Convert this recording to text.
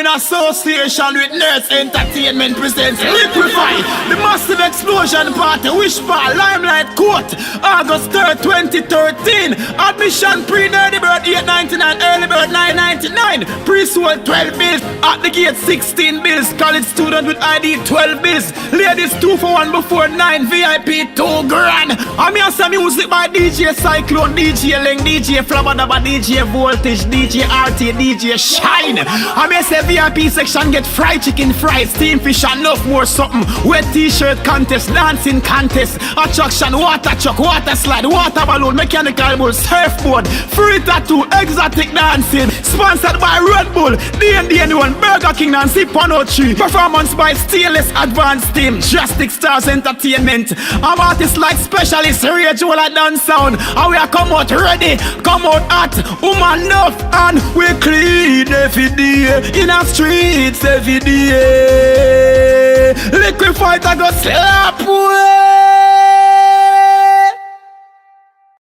in association with Nerdz Entertainment presents Liquify, the massive explosion party, Wish Bar, Limelight Court, August 3rd, 2013. Admission pre-early bird $8.99, early bird $9.99. Pre-sold 12 bills, at the gate 16 bills. College student with ID 12 bills. Ladies 2 for 1 before 9. VIP 2 grand. I'm here some music by DJ Cyclone, DJ Leng, DJ Flabadaba, DJ Voltage, DJ RT, DJ Shine. I'm here say VIP section get fried chicken, fried steam fish and enough more something. Wet t-shirt contest, dancing contest, attraction, water truck, water slide, water balloon, mechanical bull, surfboard, free tattoo, exotic dancing. Sponsored by Red Bull, Dain One, Burger King and Sip103. Performance by Stainless Advanced Team, Drastic Stars Entertainment. I'm artists like Specialist, Rage Walla Dance Sound. And we are come out ready, come out hot, woman enough, and we clean every day, in our streets every day. Liquify, I go slap away.